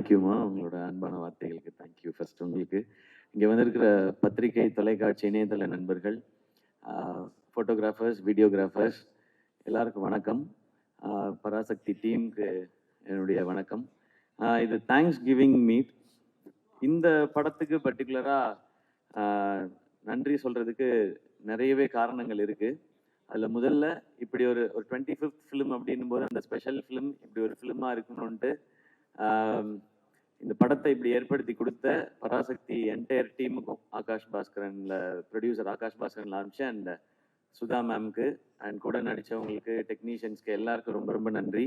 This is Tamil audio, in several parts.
தேங்க்யூமா, உங்களோட அன்பான வார்த்தைகளுக்கு தேங்க்யூ. ஃபர்ஸ்ட் உங்களுக்கு இங்கே வந்திருக்கிற பத்திரிகை, தொலைக்காட்சி, இணையதள நண்பர்கள், ஃபோட்டோகிராஃபர்ஸ், வீடியோகிராஃபர்ஸ் எல்லாருக்கும் வணக்கம். பராசக்தி டீமுக்கு என்னுடைய வணக்கம். இது தேங்க்ஸ் கிவிங் மீட். இந்த படத்துக்கு பர்டிகுலராக நன்றி சொல்கிறதுக்கு நிறையவே காரணங்கள் இருக்குது. அதில் முதல்ல இப்படி ஒரு 25th ஃபிலிம் அப்படின்னும் போது அந்த ஸ்பெஷல் ஃபிலிம் இப்படி ஒரு ஃபிலிமாக இருக்கணும்ன்ட்டு இந்த படத்தை இப்படி ஏற்படுத்தி கொடுத்த பராசக்தி என்டையர் டீமுக்கும், ஆகாஷ் பாஸ்கரன்ல ப்ரொடியூசர் ஆகாஷ் பாஸ்கரன் ஆரம்பிச்சு அண்ட் சுதா மேம்க்கு அண்ட் கூட நடித்தவங்களுக்கு, டெக்னீஷியன்ஸ்க்கு எல்லாருக்கும் ரொம்ப ரொம்ப நன்றி.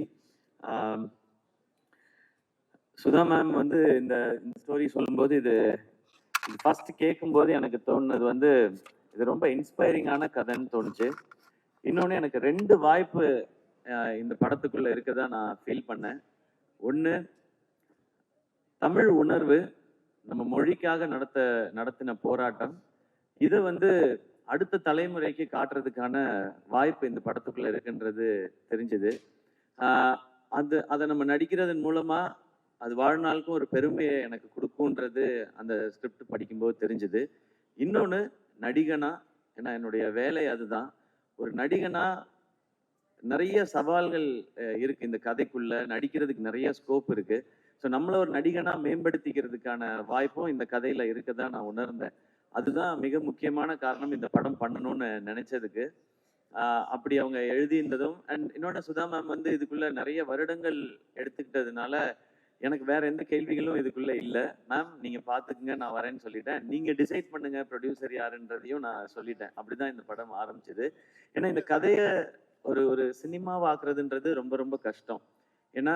சுதா மேம் வந்து இந்த ஸ்டோரி சொல்லும்போது இது ஃபர்ஸ்ட் கேட்கும்போது எனக்கு தோணுனது வந்து இது ரொம்ப இன்ஸ்பைரிங்கான கதைன்னு தோணுச்சு. இன்னொன்று எனக்கு 2 வாய்ப்பு இந்த படத்துக்குள்ளே இருக்கதா நான் ஃபீல் பண்ணேன். ஒன்று, தமிழ் உணர்வு, நம்ம மொழிக்காக நடத்தின போராட்டம், இதை வந்து அடுத்த தலைமுறைக்கு காட்டுறதுக்கான வாய்ப்பு இந்த படத்துக்குள்ளே இருக்குன்றது தெரிஞ்சுது. அதை நம்ம நடிக்கிறதன் மூலமாக அது வாழ்நாளுக்கும் ஒரு பெருமையை எனக்கு கொடுக்குன்றது அந்த ஸ்கிரிப்ட் படிக்கும்போது தெரிஞ்சுது. இன்னொன்று, நடிகனா, ஏன்னா என்னுடைய வேலை அதுதான், ஒரு நடிகனா நிறைய சவால்கள் இருக்கு இந்த கதைக்குள்ள, நடிக்கிறதுக்கு நிறைய ஸ்கோப் இருக்கு. ஸோ நம்மள ஒரு நடிகனா மேம்படுத்திக்கிறதுக்கான வாய்ப்பும் இந்த கதையில இருக்கதான் நான் உணர்ந்தேன். அதுதான் மிக முக்கியமான காரணம் இந்த படம் பண்ணணும்னு நினைச்சதுக்கு. அப்படி அவங்க எழுதியிருந்ததும் அண்ட் இன்னொன்று, சுதா மேம் வந்து இதுக்குள்ள நிறைய வருடங்கள் எடுத்துக்கிட்டதுனால எனக்கு வேற எந்த கேள்விகளும் இதுக்குள்ள இல்லை. மேம் நீங்க பாத்துக்குங்க, நான் வரேன்னு சொல்லிட்டேன். நீங்க டிசைட் பண்ணுங்க ப்ரொடியூசர் யாருன்றதையும் நான் சொல்லிட்டேன். அப்படிதான் இந்த படம் ஆரம்பிச்சது. ஏன்னா இந்த கதையை ஒரு சினிமாவாக்குறதுன்றது ரொம்ப ரொம்ப கஷ்டம். ஏன்னா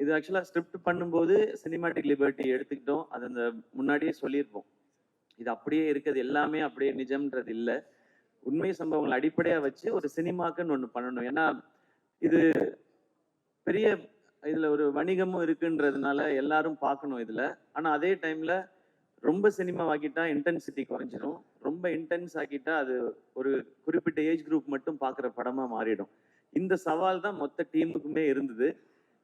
இது ஆக்சுவலாக ஸ்கிரிப்ட் பண்ணும்போது சினிமாட்டிக் லிபர்ட்டி எடுத்துக்கிட்டோம். அது அந்த முன்னாடியே சொல்லியிருப்போம், இது அப்படியே இருக்குது, எல்லாமே அப்படியே நிஜம்ன்றது இல்லை. உண்மை சம்பவங்களை அடிப்படையாக வச்சு ஒரு சினிமாக்குன்னு ஒன்று பண்ணணும். ஏன்னா இது பெரிய இதில் ஒரு வணிகமும் இருக்குன்றதுனால எல்லாரும் பார்க்கணும் இதில். ஆனால் அதே டைமில் ரொம்ப சினிமாவாக்கிட்டா இன்டென்சிட்டி குறைஞ்சிடும். ரொம்ப இன்டென்ஸ் ஆக்கிட்டா அது ஒரு குறிப்பிட்ட ஏஜ் குரூப் மட்டும் பார்க்குற படமாக மாறிடும். இந்த சவால் தான் மொத்த டீமுக்குமே இருந்தது.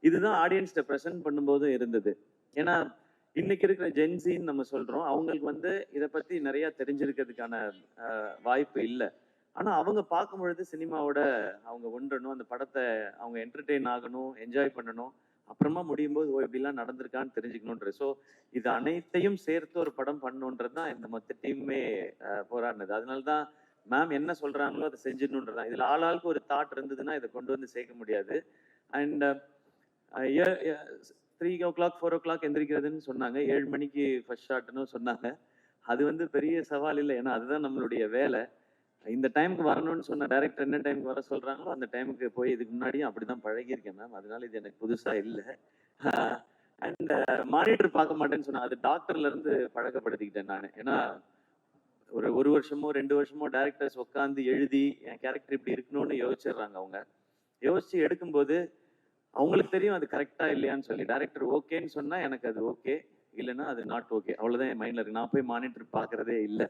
இதுதான் ஆடியன்ஸ்ட ப்ரெசென்ட் பண்ணும்போதும் இருந்தது. ஏன்னா இன்னைக்கு இருக்கிற ஜென்சின்னு நம்ம சொல்கிறோம், அவங்களுக்கு வந்து இதை பற்றி நிறையா தெரிஞ்சிருக்கிறதுக்கான வாய்ப்பு இல்லை. ஆனால் அவங்க பார்க்கும் பொழுது சினிமாவோட அவங்க ஒன்றணும், அந்த படத்தை அவங்க என்டர்டெயின் ஆகணும், என்ஜாய் பண்ணணும், அப்புறமா முடியும் போது எப்படிலாம் நடந்திருக்கான்னு தெரிஞ்சுக்கணுன்றது. ஸோ இது அனைத்தையும் சேர்த்து ஒரு படம் பண்ணணுன்றது தான் இந்த மொத்த டீமுமே போராடினது. அதனால தான் மேம் என்ன சொல்கிறாங்களோ அதை செஞ்சிடணுன்றதான். இதில் ஆளாளுக்கு ஒரு தாட் இருந்ததுன்னா இதை கொண்டு வந்து சேர்க்க முடியாது. அண்ட் 3 o'clock 4 o'clock எந்திரிக்கிறதுன்னு சொன்னாங்க. 7 மணிக்கு ஃபர்ஸ்ட் ஷாட்னு சொன்னாங்க. அது வந்து பெரிய சவால் இல்லை, ஏன்னா அதுதான் நம்மளுடைய வேலை. இந்த டைமுக்கு வரணும்னு சொன்ன டைரக்டர் என்ன டைமுக்கு வர சொல்றாங்களோ அந்த டைமுக்கு போய் இதுக்கு முன்னாடியும் அப்படிதான் பழகியிருக்கேன் மேம். அதனால இது எனக்கு புதுசா இல்லை. அண்ட் மானிட்டர் பார்க்க மாட்டேன்னு சொன்னா, அது டாக்டர்ல இருந்து பழக்கப்படுத்திக்கிட்டேன் நான். ஏன்னா ஒரு வருஷமோ 2 வருஷமோ டைரக்டர்ஸ் உட்காந்து எழுதி என் கேரக்டர் இப்படி இருக்கணும்னு யோசிச்சிடுறாங்க. அவங்க யோசிச்சு எடுக்கும்போது அவங்களுக்கு தெரியும் அது கரெக்டா இல்லையான்னு சொல்லி. டைரக்டர் ஓகேன்னு சொன்னா எனக்கு அது ஓகே, இல்லைன்னா அது நாட் ஓகே, அவ்வளவுதான் என் மைண்ட்ல இருக்கு. நான் போய் மானிட்டர் பார்க்கறதே இல்லை.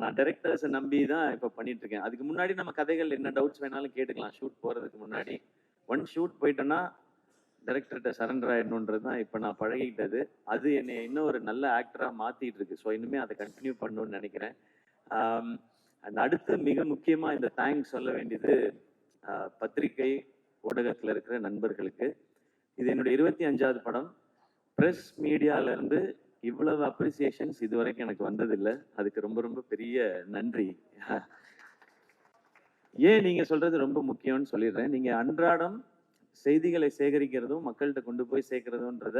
நான் டைரக்டர்ஸை நம்பி தான் இப்போ பண்ணிட்டு இருக்கேன். அதுக்கு முன்னாடி நம்ம கதைகள் என்ன டவுட்ஸ் வேணாலும் கேட்டுக்கலாம். ஷூட் போறதுக்கு முன்னாடி ஒன் ஷூட் போயிட்டேன்னா டைரக்டர்கிட்ட சரண்டர் ஆயிடணுன்றது தான் இப்போ நான் பழகிக்கிட்டது. அது என்னை இன்னும் ஒரு நல்ல ஆக்டரா மாத்திட்டு இருக்கு. ஸோ இனிமே அதை கண்டினியூ பண்ணணும்னு நினைக்கிறேன். அந்த அடுத்து மிக முக்கியமா இந்த தேங்க்ஸ் சொல்ல வேண்டியது பத்திரிகை ஊடகத்தில் இருக்கிற நண்பர்களுக்கு. இது என்னுடைய 25வது படம். ப்ரெஸ் மீடியால இருந்து இவ்வளவு அப்ரிசியேஷன்ஸ் இது வரைக்கும் எனக்கு வந்ததில்லை. அதுக்கு ரொம்ப ரொம்ப பெரிய நன்றி. ஏன் நீங்க சொல்றது ரொம்ப முக்கியம்னு சொல்லிடுறேன். நீங்க அன்றாடம் செய்திகளை சேகரிக்கிறதும் மக்கள்கிட்ட கொண்டு போய் சேர்க்கறதுன்றத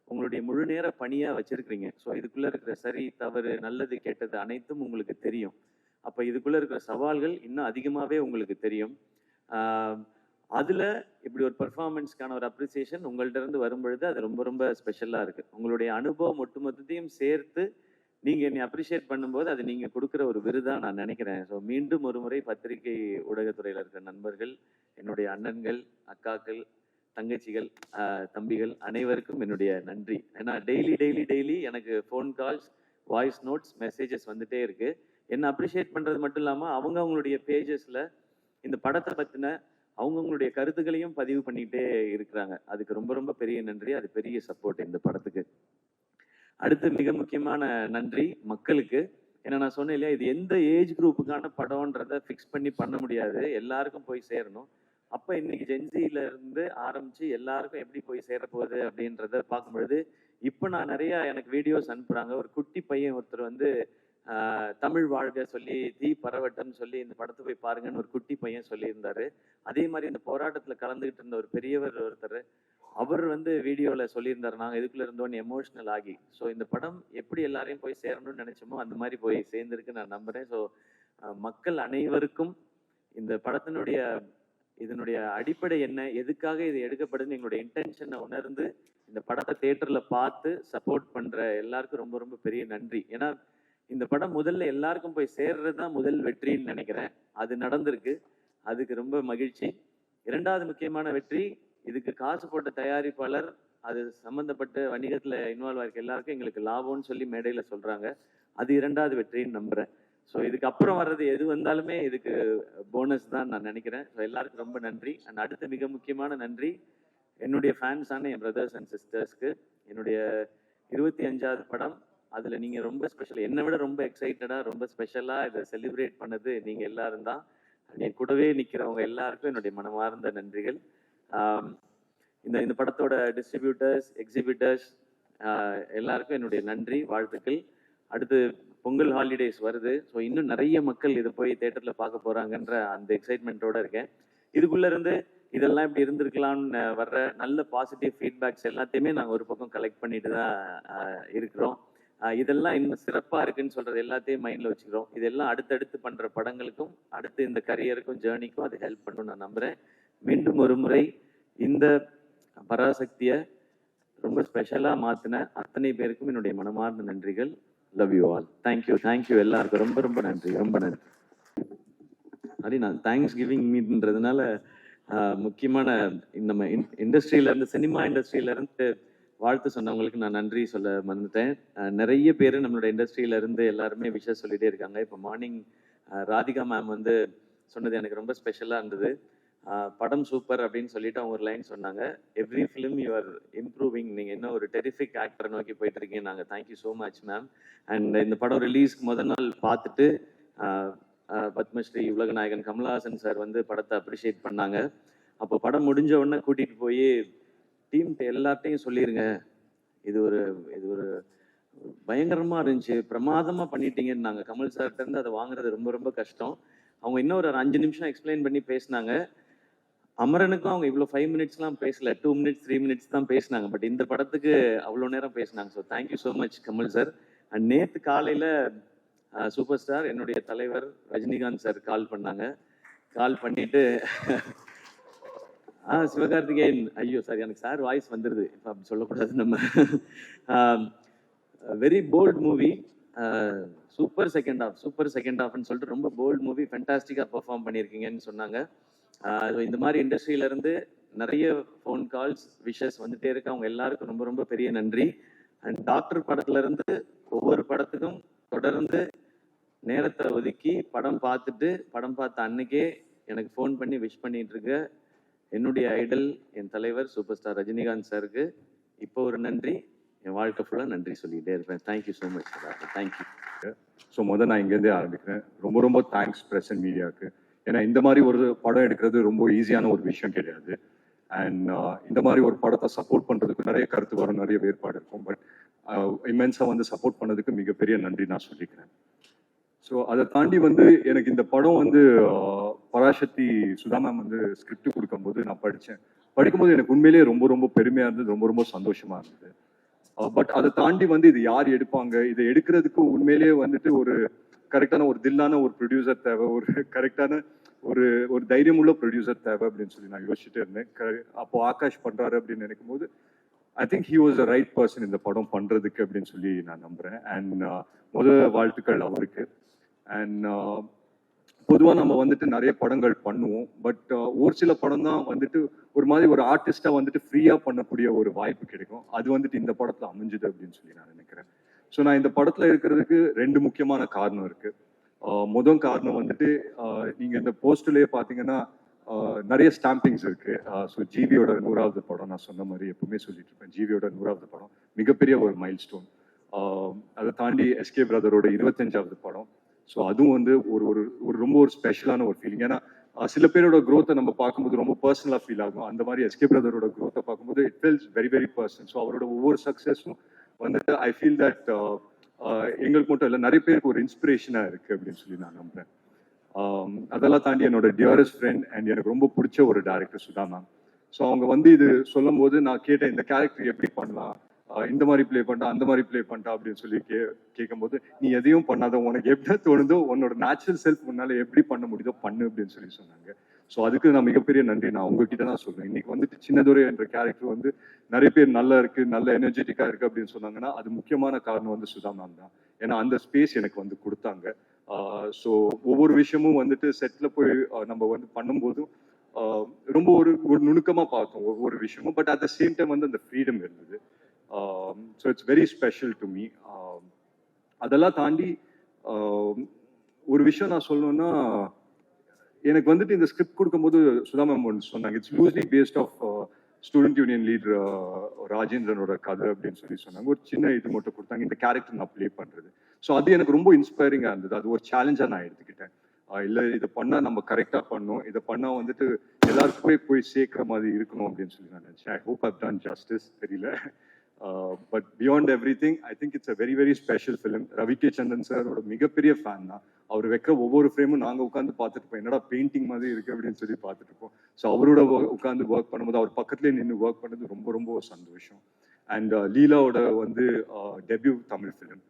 உங்களுடைய முழு நேர பணியா வச்சிருக்கிறீங்க. ஸோ இதுக்குள்ள இருக்கிற சரி தவறு நல்லது கெட்டது அனைத்தும் உங்களுக்கு தெரியும். அப்ப இதுக்குள்ள இருக்கிற சவால்கள் இன்னும் அதிகமாவே உங்களுக்கு தெரியும். அதுல இப்படி ஒரு பெர்ஃபார்மன்ஸ்க்கான ஒரு அப்ரிசியேஷன் உங்கள்ட்ட இருந்து வரும்பொழுது அது ரொம்ப ரொம்ப ஸ்பெஷலா இருக்கு. உங்களுடைய அனுபவம் ஒட்டுமொத்தத்தையும் சேர்த்து நீங்க என்னை அப்ரிஷியேட் பண்ணும்போது அது நீங்க கொடுக்குற ஒரு விருதா நான் நினைக்கிறேன். ஸோ மீண்டும் ஒரு முறை பத்திரிகை ஊடகத்துறையில் இருக்கிற நண்பர்கள், என்னுடைய அண்ணன்கள், அக்காக்கள், தங்கச்சிகள், தம்பிகள் அனைவருக்கும் என்னுடைய நன்றி. ஏன்னா டெய்லி எனக்கு phone calls, voice notes, messages வந்துட்டே இருக்கு. என்ன அப்ரிஷியேட் பண்றது மட்டும் இல்லாம அவங்களுடைய பேஜஸ்ல இந்த படத்தை பத்தின அவங்கவுங்களுடைய கருத்துக்களையும் பதிவு பண்ணிட்டே இருக்கிறாங்க. அதுக்கு ரொம்ப ரொம்ப பெரிய நன்றி. அது பெரிய சப்போர்ட் இந்த படத்துக்கு. அடுத்து மிக முக்கியமான நன்றி மக்களுக்கு. ஏன்னா நான் சொன்னேன் இல்லையா, இது எந்த ஏஜ் குரூப்புக்கான படம்ன்றத ஃபிக்ஸ் பண்ணி பண்ண முடியாது. எல்லாருக்கும் போய் சேரணும். அப்ப இன்னைக்கு ஜென்சில இருந்து ஆரம்பிச்சு எல்லாருக்கும் எப்படி போய் சேரப்போகுது அப்படின்றத பார்க்கும்பொழுது, இப்ப நான் நிறைய எனக்கு வீடியோஸ் அனுப்புறாங்க. ஒரு குட்டி பையன் ஒருத்தர் வந்து தமிழ் வாழ்க சொல்லி தீ பரவட்டம்னு சொல்லி இந்த படத்தை போய் பாருங்கன்னு ஒரு குட்டி பையன் சொல்லியிருந்தாரு. அதே மாதிரி இந்த போராட்டத்துல கலந்துகிட்டு இருந்த ஒரு பெரியவர் ஒருத்தர், அவர் வந்து வீடியோல சொல்லியிருந்தாரு, நாங்க இதுக்குள்ள இருந்தோன்னு எமோஷனல் ஆகி. ஸோ இந்த படம் எப்படி எல்லாரையும் போய் சேரணும்னு நினைச்சோமோ அந்த மாதிரி போய் சேர்ந்திருக்கு நான் நம்புறேன். ஸோ மக்கள் அனைவருக்கும் இந்த படத்தினுடைய இதனுடைய அடிப்படை என்ன, எதுக்காக இது எடுக்கப்படுதுன்னு எங்களுடைய இன்டென்ஷனை உணர்ந்து இந்த படத்தை தியேட்டர்ல பார்த்து சப்போர்ட் பண்ற எல்லாருக்கும் ரொம்ப ரொம்ப பெரிய நன்றி. ஏன்னா இந்த படம் முதல்ல எல்லாருக்கும் போய் சேர்றது தான் முதல் வெற்றின்னு நினைக்கிறேன். அது நடந்திருக்கு. அதுக்கு ரொம்ப மகிழ்ச்சி. இரண்டாவது முக்கியமான வெற்றி, இதுக்கு காசு போட்ட தயாரிப்பாளர் அது சம்பந்தப்பட்ட வணிகத்துல இன்வால்வ் ஆயிருக்க எல்லாருக்கும் எங்களுக்கு லாபம்னு சொல்லி மேடையில சொல்றாங்க. அது இரண்டாவது வெற்றின்னு நம்புறேன். ஸோ இதுக்கு அப்புறம் வர்றது எது வந்தாலுமே இதுக்கு போனஸ் தான் நான் நினைக்கிறேன். ஸோ எல்லாருக்கும் ரொம்ப நன்றி. அண்ட் அடுத்த மிக முக்கியமான நன்றி என்னுடைய ஃபேன்ஸான என் பிரதர்ஸ் அண்ட் சிஸ்டர்ஸ்க்கு. என்னுடைய 25வது படம், அதுல நீங்க ரொம்ப ஸ்பெஷல், என்னை விட ரொம்ப எக்ஸைட்டடா ரொம்ப ஸ்பெஷலா இதை செலிப்ரேட் பண்ணது நீங்க எல்லாரும் தான். என் கூடவே நிக்கிறவங்க எல்லாருக்கும் என்னுடைய மனமார்ந்த நன்றிகள். இந்த படத்தோட டிஸ்ட்ரிபியூட்டர்ஸ், எக்ஸிபிட்டர்ஸ் எல்லாருக்கும் என்னுடைய நன்றி, வாழ்த்துக்கள். அடுத்து பொங்கல் ஹாலிடேஸ் வருது. ஸோ இன்னும் நிறைய மக்கள் இதை போய் தேட்டர்ல பார்க்க போறாங்கன்ற அந்த எக்ஸைட்மெண்ட்டோட இருக்கேன். இதுக்குள்ள இருந்து இதெல்லாம் இப்படி இருந்திருக்கலாம்னு வர்ற நல்ல பாசிட்டிவ் ஃபீட்பேக்ஸ் எல்லாத்தையுமே நாங்கள் ஒரு பக்கம் கலெக்ட் பண்ணிட்டு தான் இருக்கிறோம். இதெல்லாம் இன்னும் சிறப்பா இருக்குன்னு சொல்றது எல்லாத்தையும் மைண்ட்ல வச்சுக்கிறோம். இதெல்லாம் அடுத்தடுத்து பண்ற படங்களுக்கும் அடுத்து இந்த கரியருக்கும் ஜேர்னிக்கும் அது ஹெல்ப் பண்ணும் நான் நம்புறேன். மீண்டும் ஒரு முறை இந்த பராசக்தியை ரொம்ப ஸ்பெஷலா மாத்தின அத்தனை பேருக்கும் என்னுடைய மனமார்ந்த நன்றிகள். Love you all. தேங்க்யூ எல்லாருக்கும் ரொம்ப ரொம்ப நன்றி, ரொம்ப நன்றி. அப்படி நான் தேங்க்ஸ் கிவிங் மீட்ன்றதுனால முக்கியமான நம்ம இண்டஸ்ட்ரியில இருந்து, சினிமா இண்டஸ்ட்ரியில இருந்து வாழ்த்து சொன்னவங்களுக்கு நான் நன்றி சொல்ல மறந்துட்டேன். நிறைய பேர் நம்மளோட இண்டஸ்ட்ரியில இருந்து எல்லாருமே விஷயம் சொல்லிட்டே இருக்காங்க. இப்போ மார்னிங் ராதிகா மேம் வந்து சொன்னது எனக்கு ரொம்ப ஸ்பெஷலா இருந்தது. படம் சூப்பர் அப்படின்னு சொல்லிட்டு அவங்க ஒரு லைன் சொன்னாங்க, every film you are improving, நீங்க என்ன ஒரு டெரிஃபிக் ஆக்டரை நோக்கி போயிட்டு இருக்கீங்க. நாங்கள் thank you so much ma'am. And இந்த படம் ரிலீஸ்க்கு முதல் நாள் பார்த்துட்டு பத்மஸ்ரீ உலகநாயகன் கமலஹாசன் சார் வந்து படத்தை அப்ரிஷியேட் பண்ணாங்க. அப்போ படம் முடிஞ்ச உடனே கூட்டிட்டு போய் டீம்கிட்ட எல்லாத்தையும் சொல்லிருங்க, இது ஒரு பயங்கரமா இருந்துச்சு, பிரமாதமா பண்ணிட்டீங்கன்னு. நாங்கள் கமல் சார்கிட்ட இருந்து அதை வாங்குறது ரொம்ப ரொம்ப கஷ்டம். அவங்க இன்னும் ஒரு 5 நிமிஷம் எக்ஸ்பிளைன் பண்ணி பேசினாங்க. அமரனுக்கும் அவங்க இவ்வளோ 5 மினிட்ஸ்லாம் பேசல, 2 மினிட்ஸ் 3 மினிட்ஸ் தான் பேசினாங்க. பட் இந்த படத்துக்கு அவ்வளோ நேரம் பேசினாங்க. So thank you so much Kamal sir. And நேற்று காலையில் சூப்பர் ஸ்டார் என்னுடைய தலைவர் ரஜினிகாந்த் சார் கால் பண்ணாங்க. கால் பண்ணிட்டு சிவகார்த்திகேயன், ஐயோ சார் எனக்கு சார் வாய்ஸ் வந்துடுது, இப்போ அப்படி சொல்லக்கூடாது நம்ம. Very bold movie, super second ஹாஃப்னு சொல்லிட்டு ரொம்ப போல்ட் மூவி, ஃபென்டாஸ்டிக்காக பெர்ஃபார்ம் பண்ணியிருக்கீங்கன்னு சொன்னாங்க. இந்த மாதிரி இண்டஸ்ட்ரியில இருந்து நிறைய ஃபோன் கால்ஸ், விஷஸ் வந்துட்டே இருக்கு. அவங்க எல்லாருக்கும் ரொம்ப ரொம்ப பெரிய நன்றி. அண்ட் டாக்டர் படத்துல இருந்து ஒவ்வொரு படத்துக்கும் தொடர்ந்து நேரத்தை ஒதுக்கி படம் பார்த்த அன்னைக்கே எனக்கு ஃபோன் பண்ணி விஷ் பண்ணிட்டு இருக்க என்னுடைய ஐடல், என் தலைவர் சூப்பர் ஸ்டார் ரஜினிகாந்த் சாருக்கு இப்போ ஒரு நன்றி, என் வாழ்க்கை ஃபுல்லாக நன்றி சொல்லிக்கிட்டே இருப்பேன். Thank you so much sir. Thank you. So நான் இங்கேருந்தே ஆரம்பிக்கிறேன். ரொம்ப ரொம்ப தேங்க்ஸ் ப்ரெஸ் அண்ட் மீடியாவுக்கு. ஏன்னா இந்த மாதிரி ஒரு படம் எடுக்கிறது ரொம்ப ஈஸியான ஒரு விஷயம் கிடையாது. அண்ட் இந்த மாதிரி ஒரு படத்தை சப்போர்ட் பண்ணுறதுக்கு நிறைய கருத்து வரும், நிறைய வேறுபாடு இருக்கும். பட் இமென்ஸாக வந்து சப்போர்ட் பண்ணதுக்கு மிகப்பெரிய நன்றி நான் சொல்லிக்கிறேன். ஸோ அதை தாண்டி வந்து எனக்கு இந்த படம் வந்து பராசக்தி சுதா மேம் வந்து ஸ்கிரிப்ட் கொடுக்கும்போது நான் படிக்கும்போது எனக்கு உண்மையிலேயே ரொம்ப ரொம்ப பெருமையாக இருந்தது, ரொம்ப ரொம்ப சந்தோஷமா இருந்தது. பட் அதை தாண்டி வந்து இது யார் எடுப்பாங்க, இதை எடுக்கிறதுக்கு உண்மையிலேயே வந்துட்டு ஒரு கரெக்டான ஒரு தில்லான ஒரு ப்ரொடியூசர் தேவை, ஒரு கரெக்டான ஒரு தைரியம் உள்ள ப்ரொடியூசர் தேவை அப்படின்னு சொல்லி நான் யோசிச்சுட்டே இருந்தேன். அப்போ ஆகாஷ் பண்றாரு அப்படின்னு நினைக்கும் போது I think he was the right person இந்த படம் பண்றதுக்கு அப்படின்னு சொல்லி நான் நம்புறேன். அண்ட் முதல் வாழ்த்துக்கள் அவருக்கு. அண்ட் பொதுவாக நம்ம வந்துட்டு நிறைய படங்கள் பண்ணுவோம். பட் ஒரு சில படம் தான் வந்துட்டு ஒரு மாதிரி ஒரு ஆர்டிஸ்டா வந்துட்டு ஃப்ரீயா பண்ணக்கூடிய ஒரு வாய்ப்பு கிடைக்கும். அது வந்துட்டு இந்த படத்துல அமைஞ்சுது அப்படின்னு சொல்லி நான் நினைக்கிறேன். ஸோ நான் இந்த படத்துல இருக்கிறதுக்கு 2 முக்கியமான காரணம் இருக்கு. முதல் காரணம் வந்துட்டு நீங்க இந்த போஸ்டர்லயே பாத்தீங்கன்னா நிறைய ஸ்டாம்பிங்ஸ் இருக்கு. ஸோ ஜிவியோட 100வது படம், நான் சொன்ன மாதிரி எப்பவுமே சொல்லிட்டு இருப்பேன், ஜிவியோட 100வது படம் மிகப்பெரிய ஒரு மைல் ஸ்டோன். அதை தாண்டி எஸ்கே பிரதரோட 25வது படம். ஸோ அதுவும் வந்து ஒரு ஒரு ஒரு ரொம்ப ஒரு ஸ்பெஷலான ஒரு ஃபீலிங். ஏன்னா சில பேரோட க்ரோத்தை நம்ம பார்க்கும்போது ரொம்ப பர்சனலாக ஃபீல் ஆகும். அந்த மாதிரி எஸ்கே பிரதரோட க்ரோத்தை பார்க்கும்போது it feels very very personal. So அவரோட ஒவ்வொரு சக்ஸஸும் வந்துட்டு ஐ ஃபீல் தட் எங்களுக்கு மட்டும் இல்லை, நிறைய பேருக்கு ஒரு இன்ஸ்பிரேஷனாக இருக்கு அப்படின்னு சொல்லி நான் நம்புறேன். அதெல்லாம் தாண்டி என்னோட டியரஸ்ட் ஃப்ரெண்ட் அண்ட் எனக்கு ரொம்ப பிடிச்ச ஒரு டைரக்டர் சுதா மேம். ஸோ அவங்க வந்து இது சொல்லும் போது நான் கேட்டேன், இந்த கேரக்டர் எப்படி பண்ணலாம், இந்த மாதிரி ப்ளே பண்ணிட்டா அந்த மாதிரி ப்ளே பண்ணிட்டா அப்படின்னு சொல்லி கேட்கும்போது, நீ எதையும் பண்ணாத, உனக்கு எப்படி தோணுதோ உன்னோட நேச்சுரல் செல்ஃப் முன்னால எப்படி பண்ண முடியுதோ பண்ணு அப்படின்னு சொல்லி சொன்னாங்க. ஸோ அதுக்கு நான் மிகப்பெரிய நன்றி நான் உங்ககிட்ட தான் சொல்றேன். இன்னைக்கு வந்துட்டு சின்னதுரை என்ற கேரக்டர் வந்து நிறைய பேர் நல்லா இருக்கு, நல்ல எனர்ஜெட்டிக்கா இருக்கு அப்படின்னு சொன்னாங்கன்னா அது முக்கியமான காரணம் வந்து சுதா மேம் தான். ஏன்னா அந்த ஸ்பேஸ் எனக்கு வந்து கொடுத்தாங்க. ஸோ ஒவ்வொரு விஷயமும் வந்துட்டு செட்ல போய் நம்ம வந்து பண்ணும்போதும் ரொம்ப ஒரு ஒரு நுணுக்கமா பார்த்தோம் ஒவ்வொரு விஷயமும். But at the same time வந்து அந்த ஃப்ரீடம் இருந்தது. So it's very special to me. அதெல்லாம் தாண்டி ஒரு விஷயம் நான் சொல்லணும்னா, எனக்கு வந்துட்டு இந்த ஸ்கிரிப்ட் கொடுக்கும்போது சுதா மேம் ஒன்று சொன்னாங்க, it's loosely based of student union leader ராஜேந்திரனோட கதை அப்படின்னு சொல்லி சொன்னாங்க. ஒரு சின்ன இது மட்டும் கொடுத்தாங்க, இந்த கேரக்டர் நான் ப்ளே பண்றது. ஸோ அது எனக்கு ரொம்ப இன்ஸ்பைரிங்காக இருந்தது. அது ஒரு சேலஞ்சாக நான் எடுத்துக்கிட்டேன். இல்லை இதை பண்ணால் நம்ம கரெக்டாக பண்ணணும், இதை பண்ணால் வந்துட்டு எல்லாருக்குமே போய் சேர்க்குற மாதிரி இருக்கணும் அப்படின்னு சொல்லி நான் நினச்சேன். I hope I've done justice, தெரியல. But beyond everything I think it's a very very special film. Ravi K Chandran சாரோட மிகப்பெரிய ஃபேன் தான். அவர் வைக்கிற ஒவ்வொரு ஃப்ரேமும் நாங்கள் உட்காந்து பார்த்துட்டு இருப்போம், என்னடா பெயிண்டிங் மாதிரி இருக்கு அப்படின்னு சொல்லி பார்த்துட்டு இருப்போம். ஸோ அவரோட உட்காந்து ஒர்க் பண்ணும்போது அவர் பக்கத்துலேயே நின்று ஒர்க் பண்ணது ரொம்ப ரொம்ப சந்தோஷம். அண்ட் லீலாவோட வந்து debut Tamil film.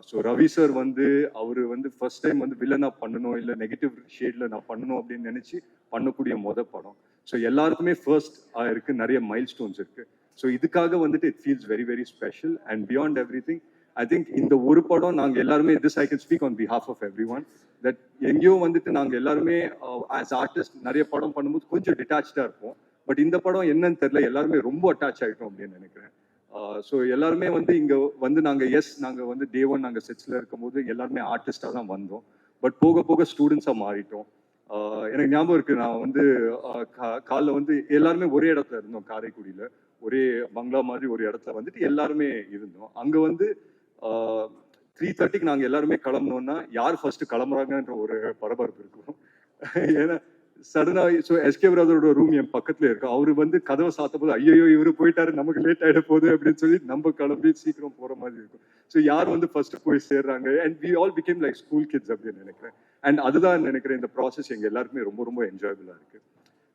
So Ravi sir வந்து அவர் வந்து ஃபர்ஸ்ட் டைம் வந்து வில்லனா பண்ணணும், இல்லை நெகட்டிவ் ஷேட்ல நான் பண்ணணும் அப்படின்னு நினைச்சு பண்ணக்கூடிய படம். ஸோ எல்லாருக்குமே ஃபர்ஸ்ட் இருக்கு, நிறைய மைல் ஸ்டோன்ஸ் இருக்கு. ஸோ இதுக்காக வந்துட்டு it feels very very special. And beyond everything I think இந்த ஒரு படம் நாங்கள் எல்லாருமே, this I can speak on behalf of everyone, that எங்கேயோ வந்துட்டு நாங்கள் எல்லாருமே ஆஸ் ஆர்டிஸ்ட் நிறைய படம் பண்ணும்போது கொஞ்சம் டிட்டாச்சாக இருப்போம். பட் இந்த படம் என்னன்னு தெரியல, எல்லாருமே ரொம்ப அட்டாச் ஆகிட்டோம் அப்படின்னு நினைக்கிறேன். ஸோ எல்லாருமே வந்து இங்கே வந்து நாங்கள் வந்து டே ஒன் நாங்கள் செட்ஸில் இருக்கும்போது எல்லாருமே ஆர்டிஸ்டாக தான் வந்தோம். பட் போக போக ஸ்டூடெண்ட்ஸாக மாறிட்டோம். எனக்கு ஞாபகம் இருக்கு, நான் வந்து காலைல வந்து எல்லாருமே ஒரே இடத்துல இருந்தோம், காரைக்குடியில் ஒரே பங்களா மாதிரி ஒரு இடத்துல வந்துட்டு எல்லாருமே இருந்தோம். அங்கே வந்து 3:30க்கு நாங்கள் எல்லாருமே கிளம்புனோம்னா யார் ஃபர்ஸ்ட் கிளம்புறாங்கன்ற ஒரு பரபரப்பு இருக்கும். ஏன்னா சடனா ஸோ எஸ்கே பிரதரோட ரூம் என் பக்கத்துல இருக்கு. அவரு வந்து கதவை சாத்த போது ஐயோ இவரு போயிட்டாரு, நமக்கு லேட் ஆயிட போகுது அப்படின்னு சொல்லி நம்ம கிளம்பி சீக்கிரம் போற மாதிரி இருக்கும். ஸோ யார் வந்து ஃபர்ஸ்ட் போய் சேர்றாங்க, and we all become like school kids அப்படின்னு நினைக்கிறேன். அண்ட் அதுதான் நினைக்கிறேன் இந்த ப்ராசஸ் எங்க எல்லாருக்குமே ரொம்ப ரொம்ப என்ஜாயபிளா இருக்கு.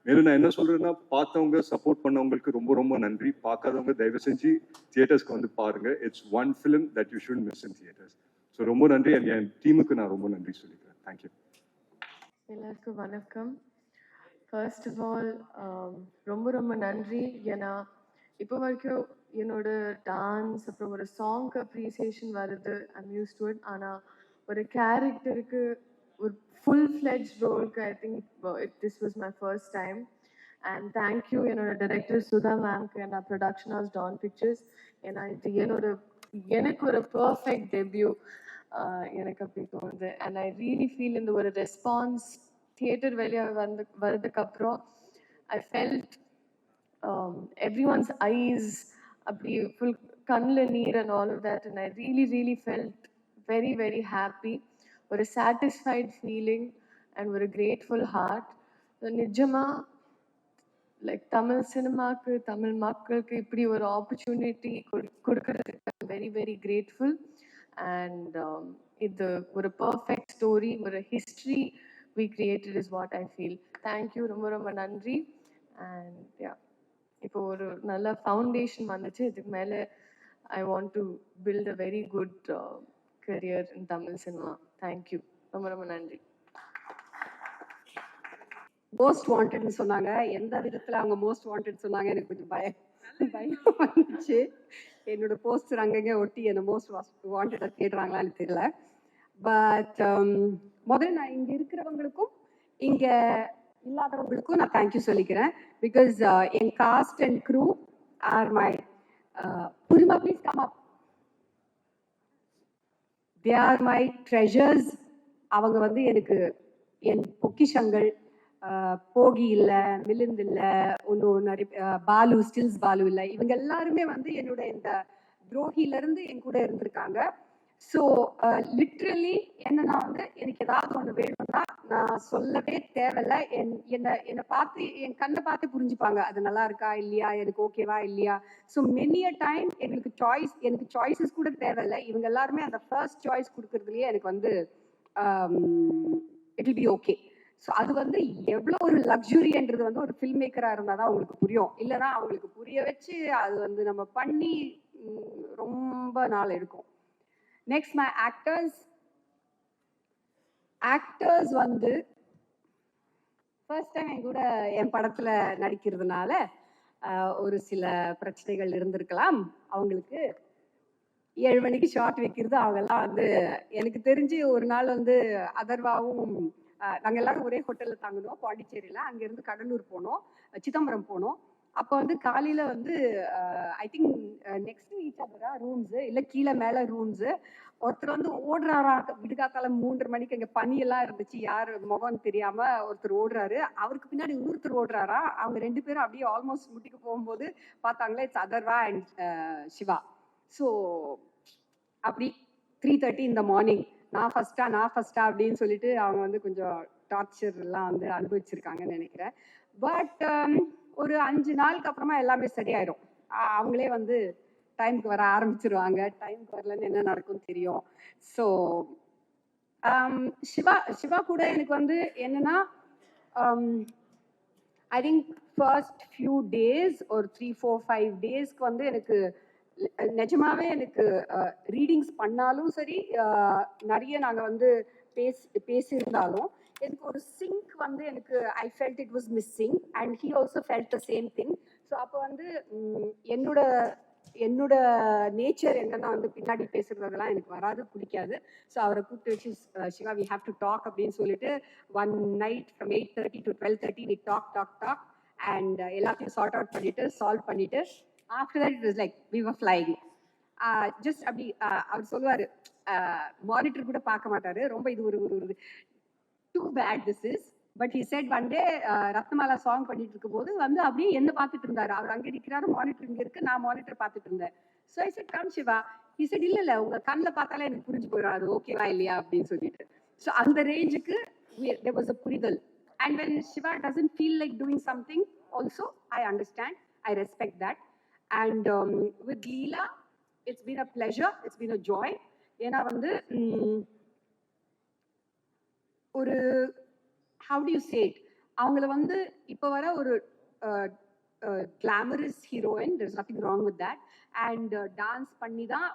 மேலும் நான் என்ன சொல்றேன்னா, பார்த்தவங்க சப்போர்ட் பண்ணவங்களுக்கு ரொம்ப ரொம்ப நன்றி. பார்க்காதவங்க தயவு செஞ்சு தியேட்டர்ஸ்க்கு வந்து பாருங்க. It's one film that you should miss in theatres. So ரொம்ப நன்றி. அண்ட் என் டீமுக்கு நான் ரொம்ப நன்றி சொல்லிக்கிறேன். தேங்க்யூ. எல்லாருக்கும் வணக்கம். ஃபர்ஸ்ட் ஆஃப் ஆல் ரொம்ப ரொம்ப நன்றி. ஏன்னா இப்போ வரைக்கும் என்னோட டான்ஸ் அப்புறம் ஒரு சாங்க்கு அப்ரிசியேஷன் வருது, ஐம் யூஸ் டு இட். ஆனால் ஒரு கேரக்டருக்கு ஒரு full-fledged ரோலுக்கு I think this was my first time. And thank you என்னோட டைரக்டர் சுதா மேம்க்கு and production house Dawn Pictures. ஏன்னா இது எனக்கு ஒரு பர்ஃபெக்ட் டெபியூ எனக்கு அப்படி தோணுது. அண்ட் ஐ ரியலி ஃபீல் இந்த ஒரு ரெஸ்பான்ஸ் தியேட்டர் வெளியாக வர்றதுக்கு அப்புறம் ஐ ஃபெல்ட் எவ்ரிஒன்ஸ் ஐஸ் அப்படி ஃபுல் கண்ணில் நீர் and all of that. And I really felt very very happy, ஒரு சாட்டிஸ்ஃபைட் ஃபீலிங் அண்ட் ஒரு கிரேட்ஃபுல் ஹார்ட். நிஜமாக லைக் தமிழ் சினிமாவுக்கு தமிழ் மக்களுக்கு இப்படி ஒரு ஆப்பர்ச்சுனிட்டி கொடுக்கறதுக்கு வெரி வெரி கிரேட்ஃபுல். அண்ட் இது ஒரு பர்ஃபெக்ட் ஸ்டோரி, ஒரு history we created is what I feel. Thank you, ரொம்ப ரொம்ப நன்றி. And yeah, இப்போ ஒரு நல்ல ஃபவுண்டேஷன் வந்துச்சு. இதுக்கு மேலே I want to build a very good career in Tamil cinema. Thank you. ரொம்ப ரொம்ப நன்றி. மோஸ்ட் வாண்டட்னு சொன்னாங்க. எந்த விதத்தில் அவங்க மோஸ்ட் வாண்டட் சொன்னாங்க எனக்கு கொஞ்சம் பயம் வந்துச்சு. என்னோட போஸ்டர் அங்கங்கே ஒட்டி என்னை மோஸ்ட் வாண்டடாக தேடுறாங்களான்னு தெரியல. பட் முதல்ல நான் இங்கே இருக்கிறவங்களுக்கும் இங்கே இல்லாதவங்களுக்கும் நான் தேங்க்யூ சொல்லிக்கிறேன். பிகாஸ் என் cast and crew are my புரிமா please come up, they are my treasures. அவங்க வந்து எனக்கு என் பொக்கிஷங்கள். போகி இல்லை, மிலிந்த் இல்லை, இன்னும் நிறைய பாலு, ஸ்டில்ஸ் பாலு இல்லை, இவங்க எல்லாருமே வந்து என்னோட இந்த துரோகியிலேருந்து என் கூட இருந்திருக்காங்க. ஸோ லிட்ரலி என்னன்னா வந்து எனக்கு ஏதாவது ஒன்று வேணும்னா நான் சொல்லவே தேவையில்லை. என்னை பார்த்து என் கண்ணை பார்த்து புரிஞ்சுப்பாங்க அது நல்லா இருக்கா இல்லையா, எனக்கு ஓகேவா இல்லையா. ஸோ மெனி அ டைம் எனக்கு சாய்ஸஸ் கூட தேவையில்லை. இவங்க எல்லாருமே அந்த ஃபர்ஸ்ட் சாய்ஸ் கொடுக்கறதுலயே எனக்கு வந்து it will be okay. So அது வந்து எவ்வளோ ஒரு லக்ஸுரின்றது வந்து ஒரு ஃபில்ம் மேக்கராக இருந்தால் தான் அவங்களுக்கு புரியும். இல்லைன்னா அவங்களுக்கு புரிய வச்சு அது வந்து நம்ம பண்ணி ரொம்ப நாள் எடுக்கும். நெக்ஸ்ட் மை ஆக்டர்ஸ் வந்து ஃபர்ஸ்ட் டைம் என் கூட என் படத்தில் நடிக்கிறதுனால ஒரு சில பிரச்சனைகள் இருந்திருக்கலாம். அவங்களுக்கு 7 மணிக்கு ஷார்ட் வைக்கிறது அவங்கெல்லாம் வந்து எனக்கு தெரிஞ்சு ஒரு நாள் வந்து அதர்வாவும் நாங்கள் எல்லாரும் ஒரே ஹோட்டலில் தங்கினோம் பாண்டிச்சேரியில். அங்கேருந்து கடலூர் போனோம், சிதம்பரம் போனோம். அப்போ வந்து காலையில் வந்து ஐ திங்க் நெக்ஸ்ட் ஈச் அதரா ரூம்ஸு இல்லை கீழே மேலே ரூம்ஸு. ஒருத்தர் வந்து ஓடுறாரா விடுகாத்தால 3:30 மணிக்கு, அங்கே பனியெல்லாம் இருந்துச்சு, யார் முகம் தெரியாமல் ஒருத்தர் ஓடுறாரு. அவருக்கு பின்னாடி இன்னொருத்தர் ஓடுறாரா. அவங்க 2 பேரும் அப்படியே ஆல்மோஸ்ட் முட்டிக்கு போகும்போது பார்த்தாங்களே it's Atharva and Siva. So அப்படி 3:30 இந்த மார்னிங் நான் ஃபஸ்ட்டா அப்படின்னு சொல்லிட்டு அவங்க வந்து கொஞ்சம் டார்ச்சர்லாம் வந்து அனுபவிச்சிருக்காங்கன்னு நினைக்கிறேன். பட் ஒரு 5 நாளுக்கு அப்புறமா எல்லாமே சரியாயிடும். அவங்களே வந்து டைமுக்கு வர ஆரம்பிச்சிருவாங்க. டைமுக்கு வரலன்னு என்ன நடக்கும்னு தெரியும். ஸோ சிவா கூட எனக்கு வந்து என்னன்னா I think first few days ஒரு 3-4-5 டேஸ்க்கு வந்து எனக்கு நிஜமாவே எனக்கு ரீடிங்ஸ் பண்ணாலும் சரி, நிறைய நாங்கள் வந்து பேசியிருந்தாலும் எனக்கு ஒரு சிங்க் வந்து எனக்கு I felt it was missing and he also felt the same thing. So அப்போ வந்து என்னோட நேச்சர் என்னன்னா வந்து பின்னாடி பேசுறதெல்லாம் எனக்கு வராது, பிடிக்காது. ஸோ அவரை கூப்பிட்டு வச்சு Siva we have to talk அப்படின்னு சொல்லிட்டு one night from 8:30 to 12:30 we talk and எல்லாத்தையும் சார்ட் அவுட் பண்ணிட்டு சால்வ் பண்ணிட்டு after that it was like we were flying. Just அப்படி அவர் சொல்லுவாரு, மானிட்டர் கூட பார்க்க மாட்டாரு, ரொம்ப இது ஒரு too bad this is. But he said one day Ratnamala song பண்ணிட்டு இருக்கும் போது வந்து அப்படியே என்ன பார்த்துட்டு இருந்தாரு. அவர் அங்கே நிற்கிறாரு, மானிட்டர் இங்கே இருக்கு, நான் மானிட்டர் பார்த்துட்டு இருந்தேன். So I said come Siva. he said இல்லை உங்க கண்ணில் பார்த்தாலே எனக்கு புரிஞ்சு போயிடும் அது ஓகேவா இல்லையா அப்படின்னு சொல்லிட்டு. ஸோ அந்த ரேஞ்சுக்கு there was a புரிதல். And when Shiva doesn't feel like doing something also I understand, I respect that. And with Leela it's been a pleasure, it's been a joy. ஏன்னா வந்து ஒரு how do you say it, அவங்கள வந்து இப்போ வர ஒரு glamorous heroine, there's nothing wrong with that. and dance பண்ணி தான்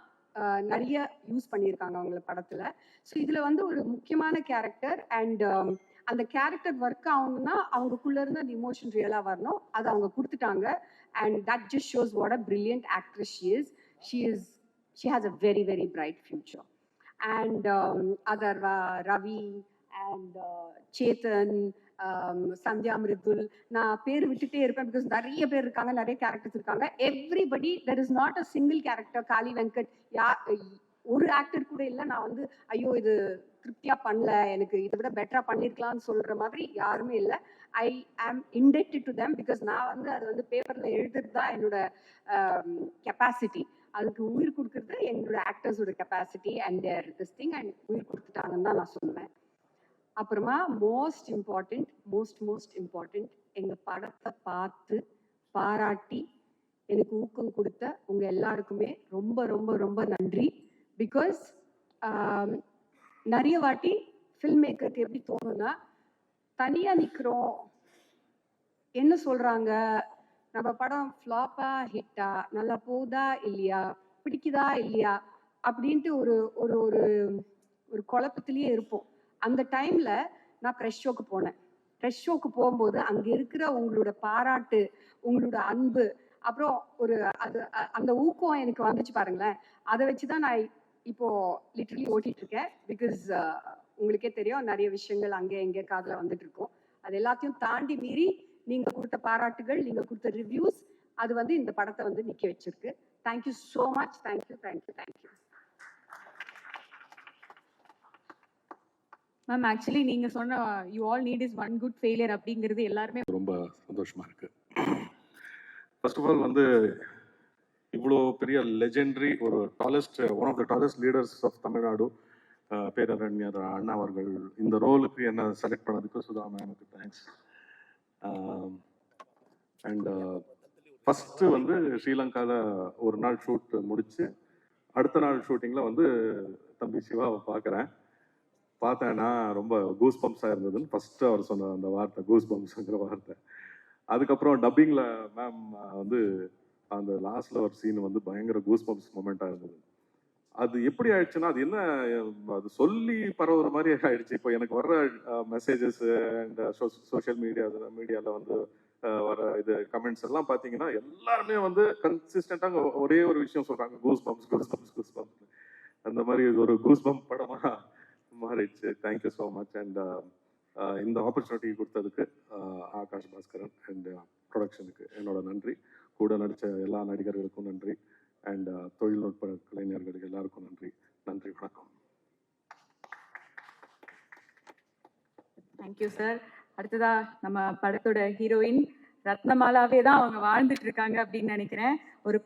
நிறைய யூஸ் பண்ணியிருக்காங்க அவங்கள படத்தில். ஸோ இதில் வந்து ஒரு முக்கியமான கேரக்டர் அண்ட் அந்த கேரக்டர் ஒர்க் ஆகணும்னா அவங்களுக்குள்ள இருந்து அந்த இமோஷன் ரியலாக வரணும், அதை அவங்க கொடுத்துட்டாங்க. And that just shows what a brilliant actress she has a very very bright future. And Adarva, Ravi and Chetan, Sandhya, Mridul, நான் பேர் விட்டுட்டே இருப்பேன் பிகாஸ் நிறைய பேர் இருக்காங்க, நிறைய கேரக்டர்ஸ் இருக்காங்க. Everybody, there is not a single character காளி வெங்கட் ஒரு ஆக்டர் கூட இல்லை நான் வந்து ஐயோ இது திருப்தியா பண்ணல, எனக்கு இதை விட பெட்டரா பண்ணிருக்கலாம்னு சொல்ற மாதிரி யாருமே இல்லை. ஐ ஆம் இண்டெக்டட் டு தெம் பிகாஸ் நான் வந்து அது வந்து பேப்பர்ல எழுதுறது தான் என்னோட கெப்பாசிட்டி. அதுக்கு உயிர் கொடுக்கறது என்னோட ஆக்டர்ஸோட capacity and their this thing and உயிர் கொடுத்துட்டாங்கன்னு தான் நான் சொல்லுவேன். அப்புறமா மோஸ்ட் இம்பார்ட்டண்ட் எங்கள் படத்தை பார்த்து பாராட்டி எனக்கு ஊக்கம் கொடுத்த உங்கள் எல்லாருக்குமே ரொம்ப ரொம்ப ரொம்ப நன்றி. பிகாஸ் நிறைய வாட்டி ஃபில்ம் மேக்கருக்கு எப்படி தோணுன்னா, தனியாக நிற்கிறோம், என்ன சொல்கிறாங்க, நம்ம படம் ஃப்ளாப்பா ஹிட்டா, நல்லா போகுதா இல்லையா, பிடிக்குதா இல்லையா அப்படின்ட்டு ஒரு ஒரு ஒரு ஒரு குழப்பத்திலேயே இருப்போம். அந்த டைமில் நான் ப்ரெஷ் ஷோக்கு போனேன். ப்ரெஷ் ஷோக்கு போகும்போது அங்கே இருக்கிற உங்களோட பாராட்டு, உங்களோட அன்பு, அப்புறம் ஒரு அது அந்த ஊக்கம் எனக்கு வந்துச்சு பாருங்களேன். அதை வச்சு தான் நான் இப்போ லிட்டரலி ஓட்டிட்டு இருக்கேன். பிகாஸ் உங்களுக்கே தெரியும் நிறைய விஷயங்கள் அங்கே எங்கே காதில் வந்துட்டு இருக்கோம். அது எல்லாத்தையும் தாண்டி மீறி நீங்கள் கொடுத்த பாராட்டுகள், நீங்கள் கொடுத்த ரிவ்யூஸ், அது வந்து இந்த படத்தை வந்து நிற்க வச்சிருக்கு. Thank you so much. Thank you. Ma'am actually நீங்க சொன்ன you all need is one good failure அப்படிங்கிறது எல்லாருமே ரொம்ப சந்தோஷமா இருக்கு. ஃபர்ஸ்ட் ஆஃப் ஆல் வந்து இவ்வளோ பெரிய லெஜெண்டரி ஒரு tallest one of the tallest leaders of Tamil Nadu பேரறிஞர் அண்ணா அவர்கள் இந்த ரோலுக்கு என்ன செலக்ட் பண்ணதுக்கு சுதா மேமுக்கு தேங்க்ஸ். அண்ட் ஃபஸ்ட்டு வந்து ஸ்ரீலங்காவில் ஒரு நாள் ஷூட் முடிச்சு அடுத்த நாள் ஷூட்டிங்கில் வந்து தம்பி சிவாவை பார்த்தேன்னா ரொம்ப கூஸ் பம்ப்ஸாக இருந்ததுன்னு ஃபஸ்ட்டு அவர் சொன்ன அந்த வார்த்தை கூஸ் பம்ப்ஸுங்கிற வார்த்தை. அதுக்கப்புறம் டப்பிங்கில் மேம் வந்து அந்த லாஸ்ட்டில் ஒரு சீன் வந்து பயங்கர கூஸ் பம்ப்ஸ் மொமெண்ட்டாக இருந்தது. அது எப்படி ஆயிடுச்சுன்னா அது என்ன அது சொல்லி பரவுற மாதிரி ஆயிடுச்சு. இப்போ எனக்கு வர்ற மெசேஜஸ் அண்ட் சோஷியல் மீடியாவில் வந்து வர இது கமெண்ட்ஸ் எல்லாம் பார்த்தீங்கன்னா எல்லாருமே வந்து கன்சிஸ்டண்டாக ஒரே ஒரு விஷயம் சொல்றாங்க, goose bumps goose bumps goose bumps. அந்த மாதிரி ஒரு கூஸ் பம்ப் படமாக மாறிடுச்சு. Thank you so much. அண்ட் இந்த ஆப்பர்ச்சுனிட்டி கொடுத்ததுக்கு ஆகாஷ் பாஸ்கரன் அண்ட் ப்ரொடக்ஷனுக்கு என்னோட நன்றி. கூட நடித்த எல்லா நடிகர்களுக்கும் நன்றி. அண்ட் தொழில்நுட்ப கலைஞர்களுக்கு எல்லாருக்கும் நன்றி. நன்றி, வணக்கம். Thank you sir. அடுத்ததா நம்ம படத்தோட ஹீரோயின் ரத்னமாலாவே தான் அவங்க வாழ்ந்துட்டு இருக்காங்க அப்படின்னு நினைக்கிறேன். ஒரு